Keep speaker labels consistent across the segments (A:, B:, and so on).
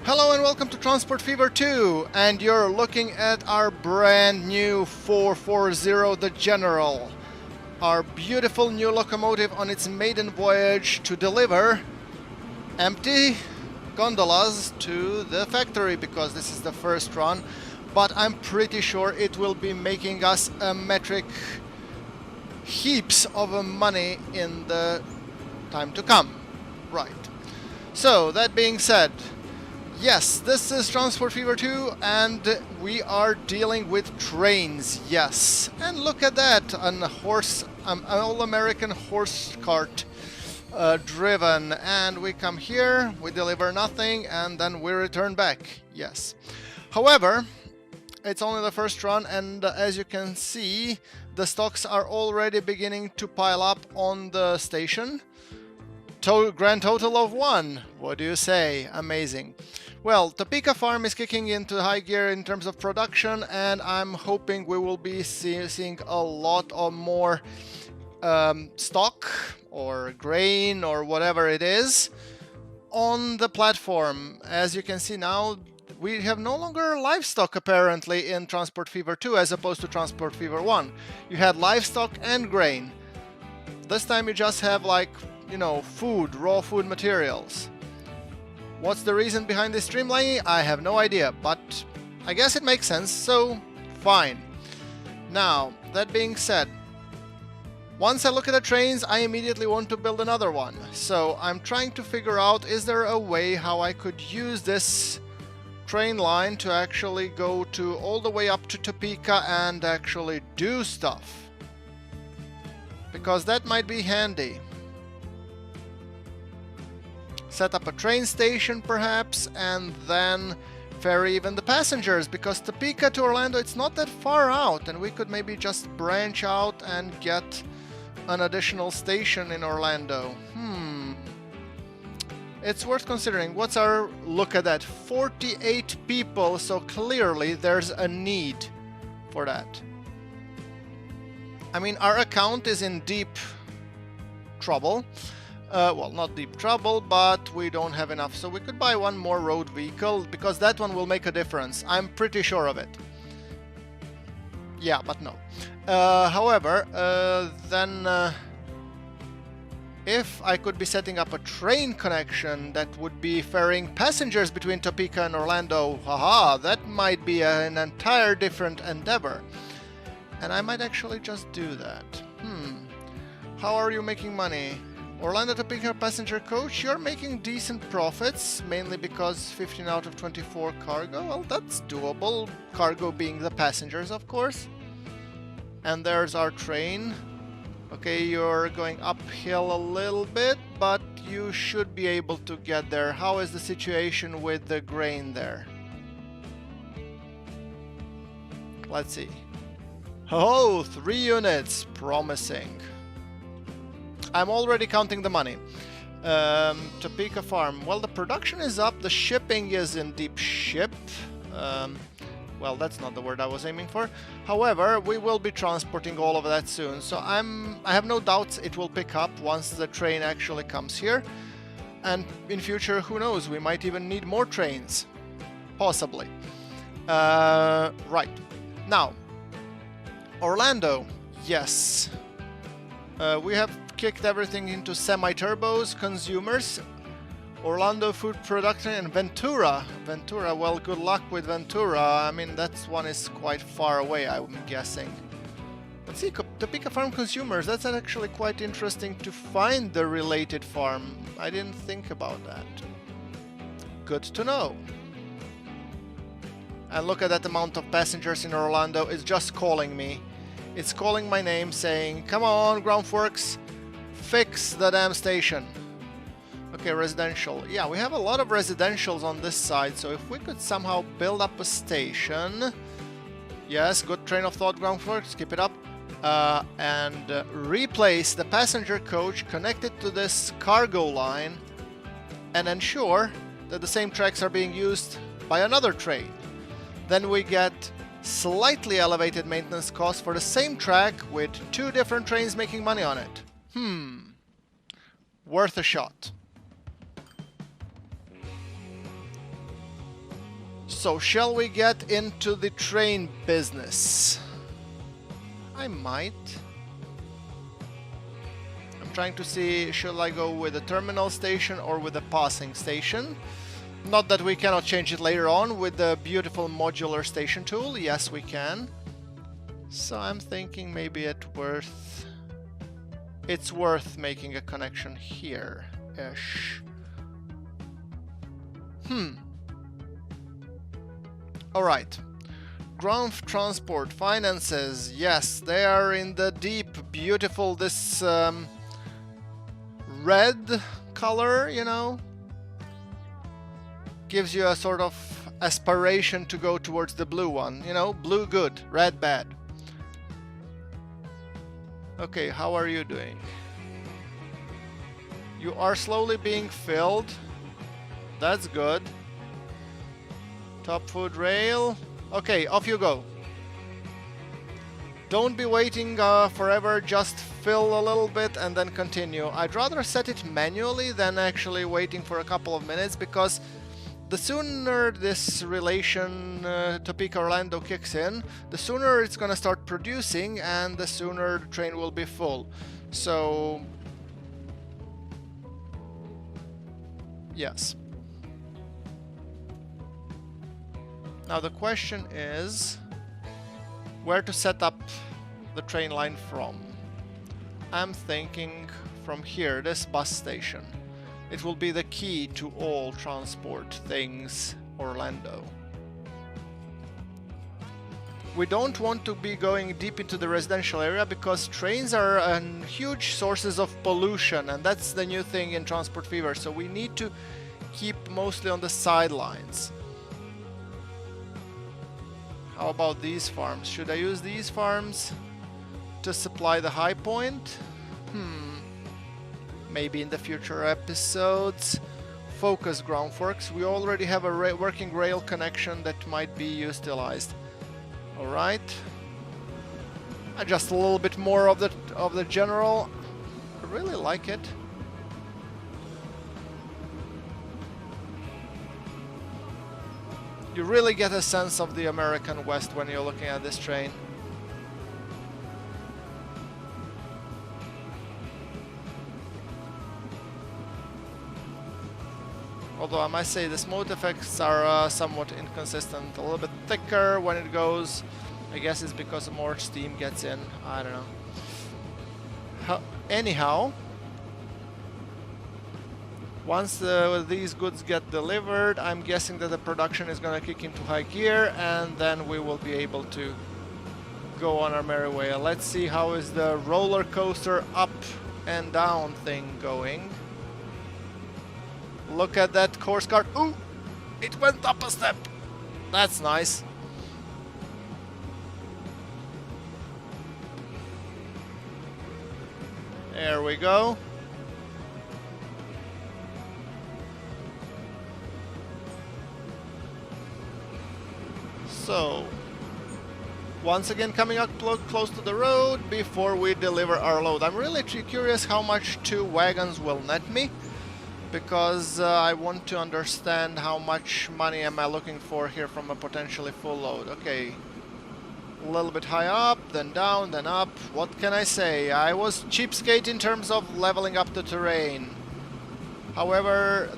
A: Hello and welcome to Transport Fever 2, and you're looking at our brand new 440 the General, our beautiful new locomotive on its maiden voyage to deliver empty gondolas to the factory, because this is the first run, but I'm pretty sure it will be making us a metric heaps of money in the time to come. Right. So, that being said, yes, this is Transport Fever 2 and we are dealing with trains, yes. And look at that, an all-American horse cart driven. And we come here, we deliver nothing, and then we return back, yes. However, it's only the first run, and as you can see, the stocks are already beginning to pile up on the station. Grand total of 1. What do you say? Amazing. Well, Topeka farm is kicking into high gear in terms of production, and I'm hoping we will be seeing a lot of more stock or grain or whatever it is on the platform. As you can see now, we have no longer livestock apparently in Transport Fever 2 as opposed to Transport Fever 1. You had livestock and grain. This time you just have, like, you know, food, raw food materials. What's the reason behind this streamlining? I have no idea, but I guess it makes sense, so fine. Now, that being said, once I look at the trains, I immediately want to build another one. So I'm trying to figure out, is there a way how I could use this train line to actually go to all the way up to Topeka and actually do stuff? Because that might be handy. Set up a train station perhaps, and then ferry even the passengers, because Topeka to Orlando, it's not that far out, and we could maybe just branch out and get an additional station in Orlando. It's worth considering. What's our look at that? 48 people, so clearly there's a need for that. I mean, our account is in deep trouble. Well, not deep trouble, but we don't have enough. So we could buy one more road vehicle, because that one will make a difference. I'm pretty sure of it. Yeah, but no. However, if I could be setting up a train connection that would be ferrying passengers between Topeka and Orlando, haha, that might be an entire different endeavor. And I might actually just do that. How are you making money? Orlando Topeka passenger coach, you're making decent profits, mainly because 15 out of 24 cargo. Well, that's doable. Cargo being the passengers, of course. And there's our train. Okay, you're going uphill a little bit, but you should be able to get there. How is the situation with the grain there? Let's see. Oh, 3 units. Promising. I'm already counting the money. Topeka farm. Well, the production is up. The shipping is in deep ship. Well, that's not the word I was aiming for. However, we will be transporting all of that soon. So I have no doubts it will pick up once the train actually comes here. And in future, who knows? We might even need more trains. Possibly. Right. Now, Orlando. Yes. We have kicked everything into semi-turbos, consumers, Orlando food production, and Ventura. Ventura, well, good luck with Ventura. I mean, that one is quite far away, I'm guessing. Let's see, Topeka farm consumers. That's actually quite interesting to find the related farm. I didn't think about that. Good to know. And look at that amount of passengers in Orlando. It's just calling me. It's calling my name, saying, come on, GrunfWorks, fix the damn station. Okay, residential. Yeah, we have a lot of residentials on this side, so if we could somehow build up a station. Yes, good train of thought, GrunfWorks, keep it up. And replace the passenger coach connected to this cargo line and ensure that the same tracks are being used by another train. Then we get slightly elevated maintenance costs for the same track with 2 different trains making money on it. Worth a shot. So, shall we get into the train business? I might. I'm trying to see, should I go with a terminal station or with a passing station? Not that we cannot change it later on with the beautiful modular station tool. Yes, we can. So I'm thinking maybe it's worth making a connection here-ish. Alright. Grunf Transport finances. Yes, they are in the deep, beautiful, this red color, you know. Gives you a sort of aspiration to go towards the blue one. You know, blue good, red bad. Okay, how are you doing? You are slowly being filled. That's good. Top food rail. Okay, off you go. Don't be waiting forever, just fill a little bit and then continue. I'd rather set it manually than actually waiting for a couple of minutes, because the sooner this relation Topeka-Orlando kicks in, the sooner it's gonna start producing and the sooner the train will be full. So, yes. Now the question is where to set up the train line from. I'm thinking from here, this bus station. It will be the key to all transport things Orlando. We don't want to be going deep into the residential area because trains are huge sources of pollution, and that's the new thing in Transport Fever, so we need to keep mostly on the sidelines. How about these farms? Should I use these farms to supply the high point? Maybe in the future episodes. Focus GrunfWorks. We already have a working rail connection that might be utilized. Alright. Just a little bit more of the general. I really like it. You really get a sense of the American West when you're looking at this train. Although I must say the smooth effects are somewhat inconsistent. A little bit thicker when it goes. I guess it's because more steam gets in. I don't know. Anyhow, once these goods get delivered, I'm guessing that the production is going to kick into high gear, and then we will be able to go on our merry way. Let's see how is the roller coaster up and down thing going. Look at that course card. Ooh! It went up a step! That's nice. There we go. So, once again coming up close to the road before we deliver our load. I'm really curious how much 2 wagons will net me, because I want to understand how much money am I looking for here from a potentially full load. Okay, a little bit high up, then down, then up. What can I say? I was cheapskate in terms of leveling up the terrain. However,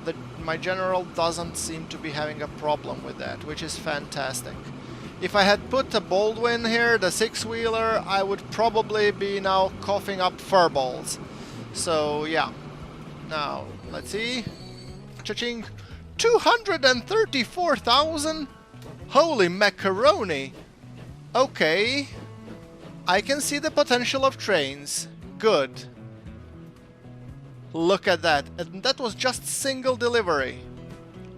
A: my general doesn't seem to be having a problem with that, which is fantastic. If I had put a Baldwin here, the 6-wheeler, I would probably be now coughing up furballs. So yeah. Now, let's see. Cha-ching. 234,000? Holy macaroni! Okay. I can see the potential of trains. Good. Look at that. And that was just single delivery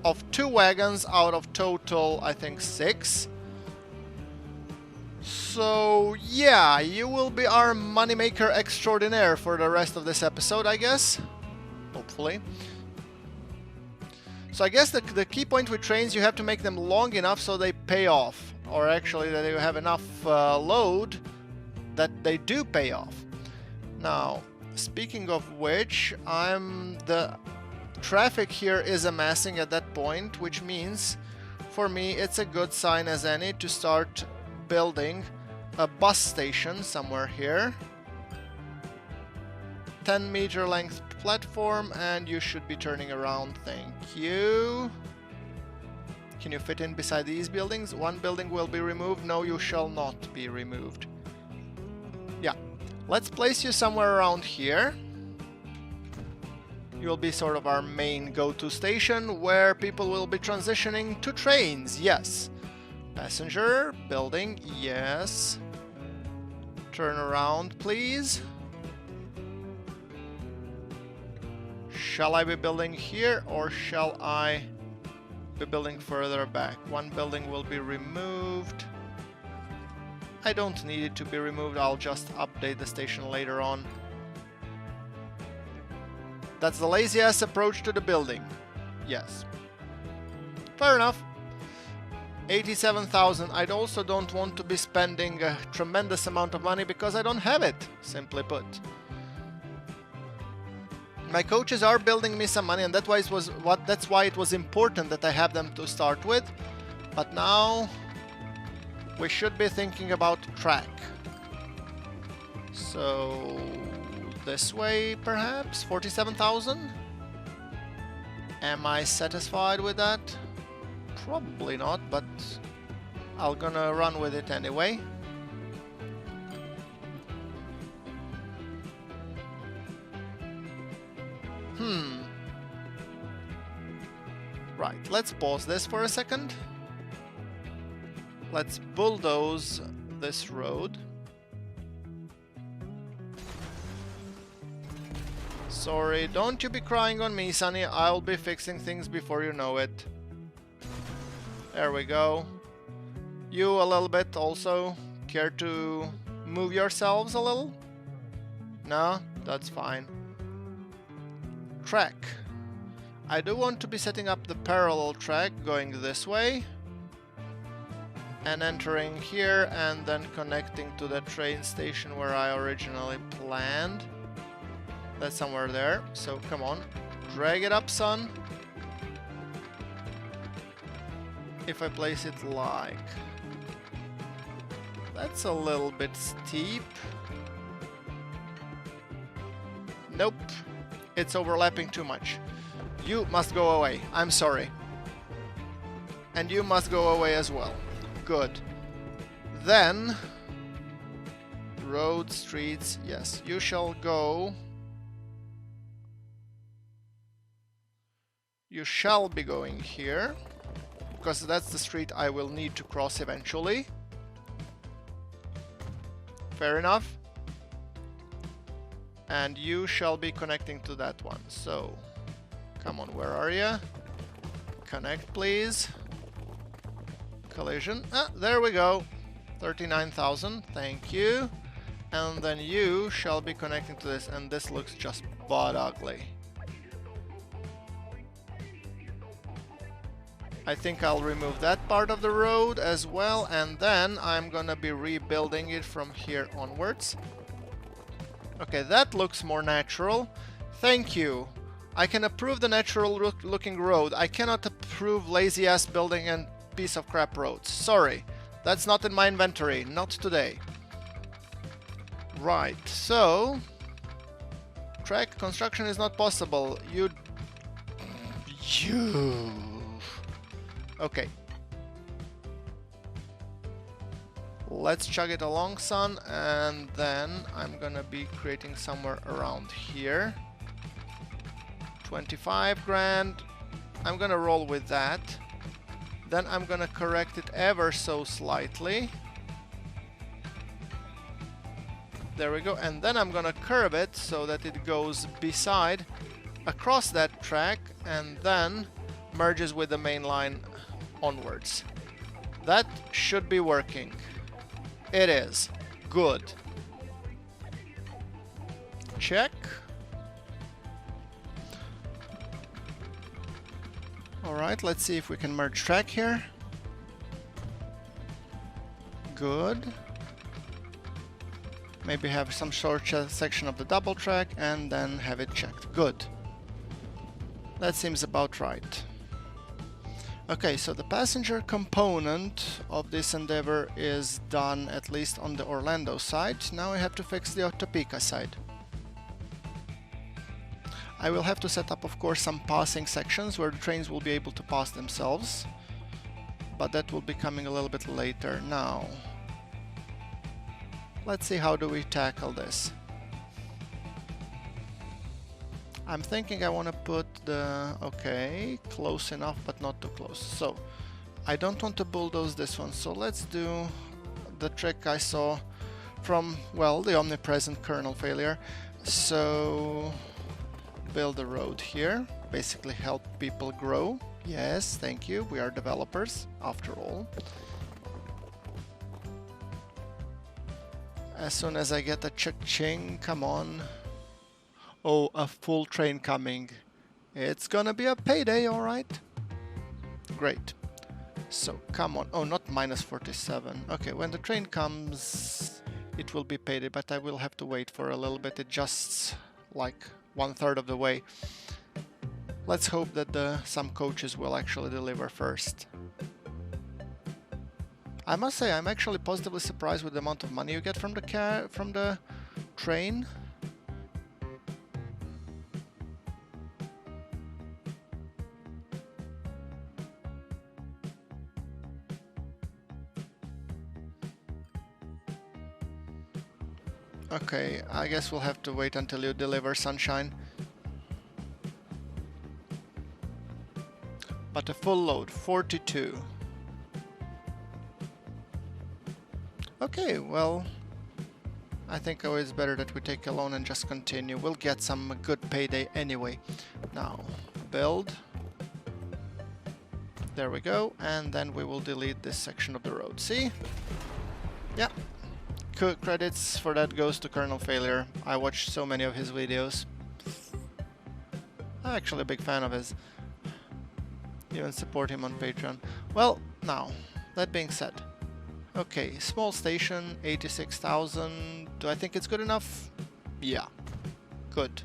A: of 2 wagons out of total, I think, 6. So, yeah, you will be our moneymaker extraordinaire for the rest of this episode, I guess. Hopefully. So I guess the key point with trains, you have to make them long enough so they pay off. Or actually that you have enough load that they do pay off. Now, speaking of which, the traffic here is amassing at that point, which means for me, it's a good sign as any to start building a bus station somewhere here. 10-meter length platform, and you should be turning around. Thank you. Can you fit in beside these buildings? One building will be removed. No, you shall not be removed. Yeah. Let's place you somewhere around here. You'll be sort of our main go-to station where people will be transitioning to trains. Yes. Passenger building. Yes. Turn around, please. Shall I be building here or shall I be building further back? One building will be removed. I don't need it to be removed. I'll just update the station later on. That's the laziest approach to the building. Yes. Fair enough. 87,000. I also don't want to be spending a tremendous amount of money because I don't have it, simply put. My coaches are building me some money, and that's why it was important that I have them to start with. But now we should be thinking about track. So this way, perhaps? 47,000? Am I satisfied with that? Probably not, but I'm gonna run with it anyway. Right, let's pause this for a second. Let's bulldoze this road. Sorry, don't you be crying on me, Sonny. I'll be fixing things before you know it. There we go. You a little bit also. Care to move yourselves a little? No? That's fine. Track. I do want to be setting up the parallel track going this way and entering here and then connecting to the train station where I originally planned. That's somewhere there, so come on, drag it up, son. If I place it like... That's a little bit steep. Nope, it's overlapping too much. You must go away. I'm sorry. And you must go away as well. Good. Then... road, streets, yes. You shall go... You shall be going here. Because that's the street I will need to cross eventually. Fair enough. And you shall be connecting to that one. So... Come on, where are you? Connect, please. Collision. Ah, there we go. 39,000. Thank you. And then you shall be connecting to this, and this looks just butt ugly. I think I'll remove that part of the road as well, and then I'm gonna be rebuilding it from here onwards. Okay, that looks more natural. Thank you. I can approve the natural looking road. I cannot approve lazy ass building and piece of crap roads. Sorry. That's not in my inventory. Not today. Right, so... Track construction is not possible. You... Okay. Let's chug it along, son, and then I'm gonna be creating somewhere around here. 25 grand. I'm gonna roll with that. Then I'm gonna correct it ever so slightly. There we go. And then I'm gonna curve it so that it goes beside, across that track, and then merges with the main line onwards. That should be working. It is. Good. Check. Alright, let's see if we can merge track here. Good. Maybe have some short section of the double track and then have it checked. Good. That seems about right. Okay, so the passenger component of this endeavor is done, at least on the Orlando side. Now I have to fix the Topeka side. I will have to set up, of course, some passing sections where the trains will be able to pass themselves, but that will be coming a little bit later. Now, let's see, how do we tackle this? I'm thinking I want to put the, okay, close enough but not too close. So I don't want to bulldoze this one, so let's do the trick I saw from, well, the omnipresent kernel failure. So build a road here, basically help people grow. Yes, thank you, we are developers after all. As soon as I get a cha-ching, come on. Oh, a full train coming. It's gonna be a payday, alright. Great. So, come on. Oh, not minus 47. Okay, when the train comes, it will be payday, but I will have to wait for a little bit. It just like 1/3 of the way. Let's hope that some coaches will actually deliver first. I must say, I'm actually positively surprised with the amount of money you get from the train. Okay, I guess we'll have to wait until you deliver, sunshine. But a full load, 42. Okay, well, I think it's better that we take a loan and just continue. We'll get some good payday anyway. Now, build. There we go, and then we will delete this section of the road. See? Yeah. Credits for that goes to Kernel Failure. I watched so many of his videos. I'm actually a big fan of his. Even support him on Patreon. Well, now, that being said. Okay, small station, 86,000. Do I think it's good enough? Yeah. Good.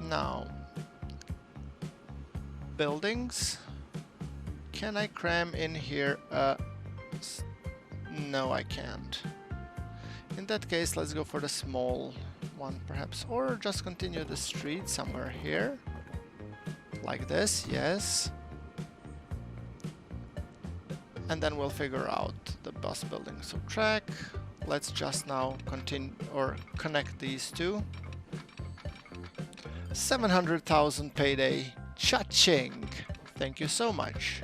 A: Now, buildings. Can I cram in here no, I can't. In that case, let's go for the small one perhaps, or just continue the street somewhere here. Like this, yes. And then we'll figure out the bus building. So track, let's just now continue or connect these two. 700,000 payday. Cha-ching! Thank you so much.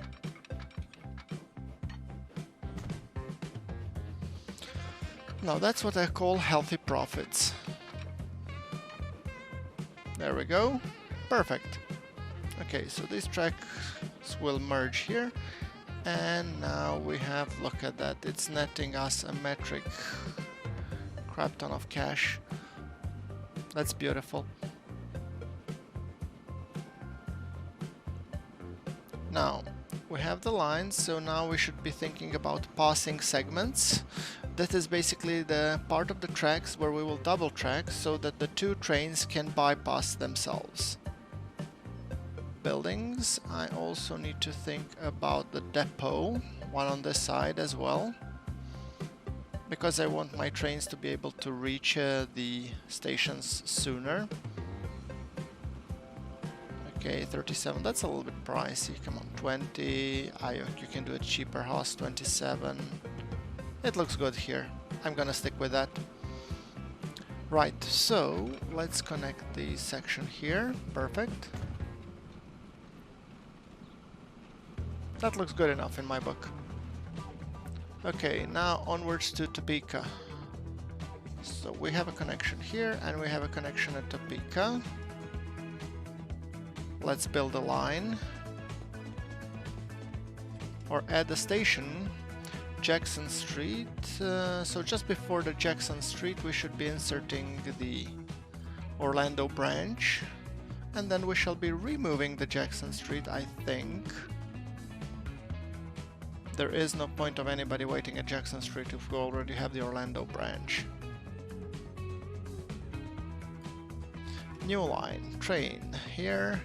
A: Now that's what I call healthy profits. There we go. Perfect. Okay, so these tracks will merge here. And now we have, look at that, it's netting us a metric crap ton of cash. That's beautiful. Now, we have the lines, so now we should be thinking about passing segments. That is basically the part of the tracks where we will double track so that the two trains can bypass themselves. Buildings, I also need to think about the depot, one on this side as well, because I want my trains to be able to reach the stations sooner. Okay, 37, that's a little bit pricey, come on, 20, you can do a cheaper house, 27. It looks good here. I'm gonna stick with that. Right, so let's connect the section here. Perfect. That looks good enough in my book. Okay, now onwards to Topeka. So we have a connection here and we have a connection at Topeka. Let's build a line. Or add a station. Jackson Street, so just before the Jackson Street we should be inserting the Orlando branch, and then we shall be removing the Jackson Street, I think. There is no point of anybody waiting at Jackson Street if we already have the Orlando branch. New line, train, here.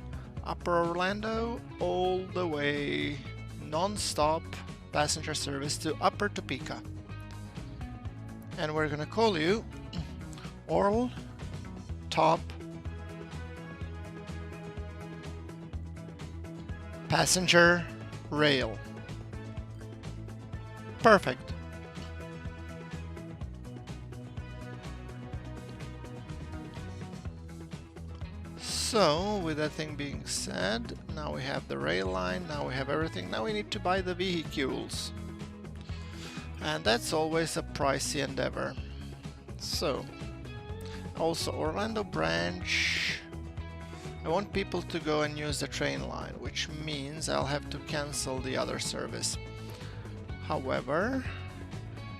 A: Upper Orlando all the way, non-stop passenger service to Upper Topeka. And we're gonna call you Orl Top Passenger Rail. Perfect. So, with that thing being said, now we have the rail line, now we have everything, now we need to buy the vehicles. And that's always a pricey endeavor. So, also Orlando branch, I want people to go and use the train line, which means I'll have to cancel the other service. However,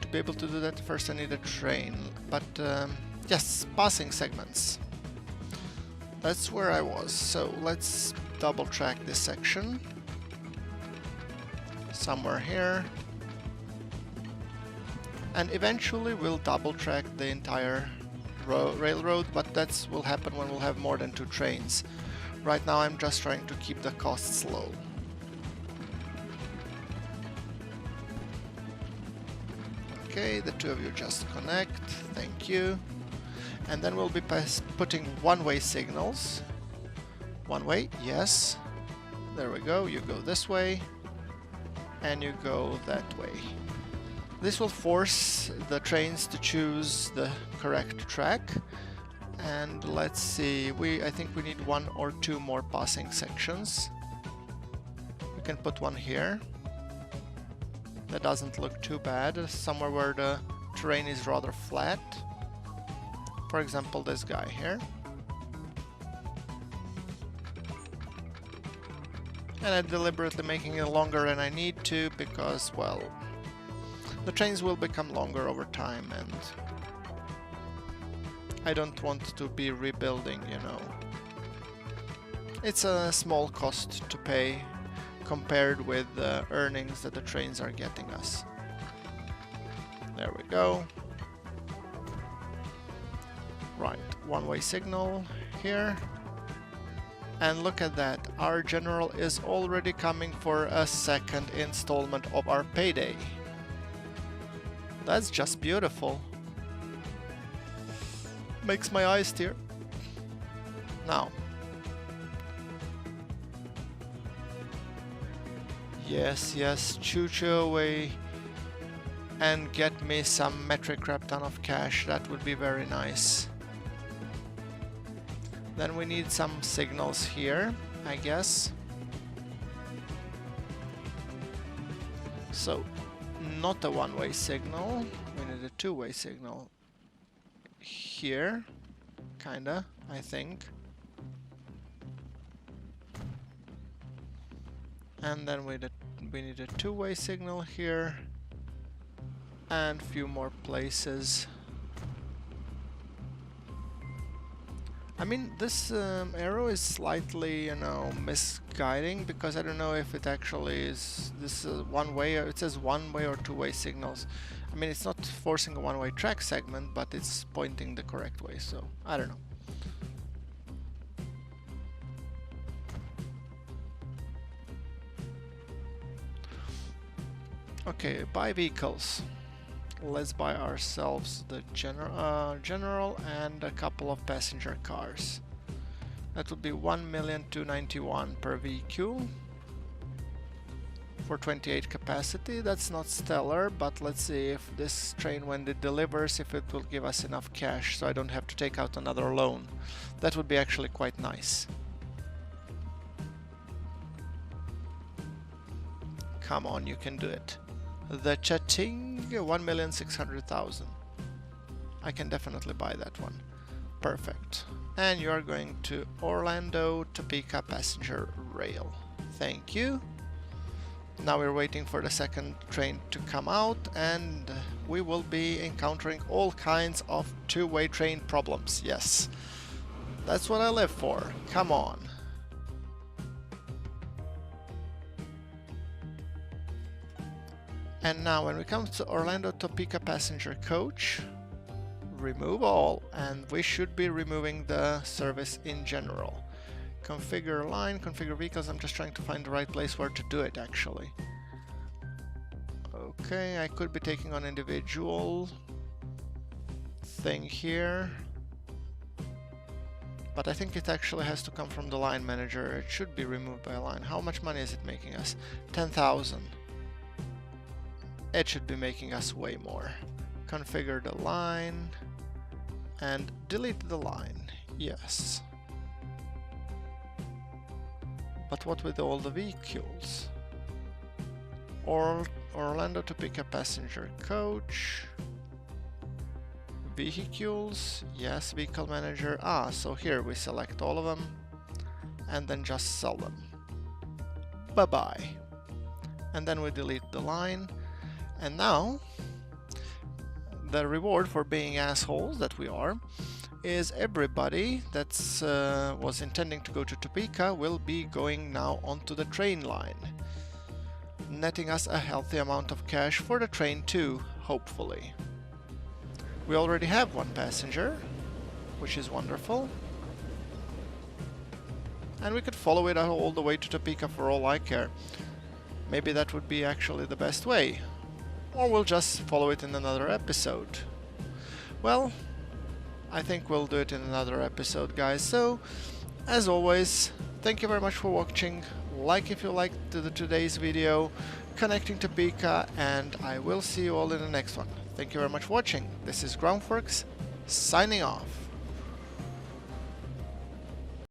A: to be able to do that, first I need a train, but yes, passing segments. That's where I was, so let's double track this section. Somewhere here. And eventually we'll double track the entire railroad, but that will happen when we'll have more than 2 trains. Right now I'm just trying to keep the costs low. Okay, the 2 of you just connect, thank you. And then we'll be putting one-way signals. One way, yes. There we go, you go this way, and you go that way. This will force the trains to choose the correct track. And let's see, I think we need 1 or 2 more passing sections. We can put one here. That doesn't look too bad, somewhere where the terrain is rather flat. For example, this guy here. And I'm deliberately making it longer than I need to because, well, the trains will become longer over time and I don't want to be rebuilding, you know. It's a small cost to pay compared with the earnings that the trains are getting us. There we go. Right, one-way signal here. And look at that, our general is already coming for a second installment of our payday. That's just beautiful. Makes my eyes tear. Now. Yes, choo-choo away and get me some metric crap ton of cash. That would be very nice. Then we need some signals here, I guess. So, not a one-way signal. We need a two-way signal here, kinda, I think. And then we need a two-way signal here and a few more places. I mean, this arrow is slightly, you know, misguiding because I don't know if it actually is this one way, or it says one way or two-way signals. I mean, it's not forcing a one-way track segment, but it's pointing the correct way, so I don't know. Okay, buy vehicles. Let's buy ourselves the general and a couple of passenger cars. That would be 1,291,000 per vehicle for 28 capacity. That's not stellar, but let's see if this train, when it delivers, if it will give us enough cash so I don't have to take out another loan. That would be actually quite nice. Come on, you can do it. The cha-ching, 1,600,000. I can definitely buy that one. Perfect. And you are going to Orlando, Topeka passenger rail. Thank you. Now we're waiting for the second train to come out, and we will be encountering all kinds of two-way train problems. Yes, that's what I live for. Come on. And now when we come to Orlando Topeka passenger coach, remove all, and we should be removing the service in general. Configure line, configure vehicles. I'm just trying to find the right place where to do it, actually. Okay, I could be taking on individual thing here, but I think it actually has to come from the line manager. It should be removed by a line. How much money is it making us? 10,000. It should be making us way more. Configure the line and delete the line. Yes. But what with all the vehicles? Orlando Topeka passenger coach. Vehicles, yes, vehicle manager. Ah, so here we select all of them and then just sell them. Bye-bye. And then we delete the line. And now the reward for being assholes that we are is everybody that's was intending to go to Topeka will be going now onto the train line, netting us a healthy amount of cash for the train too, hopefully. We already have one passenger, which is wonderful. And we could follow it all the way to Topeka for all I care. Maybe that would be actually the best way. Or we'll just follow it in another episode. Well, I think we'll do it in another episode, guys. So, as always, thank you very much for watching. Like if you liked today's video, connecting Topeka, and I will see you all in the next one. Thank you very much for watching. This is GrunfWorks, signing off.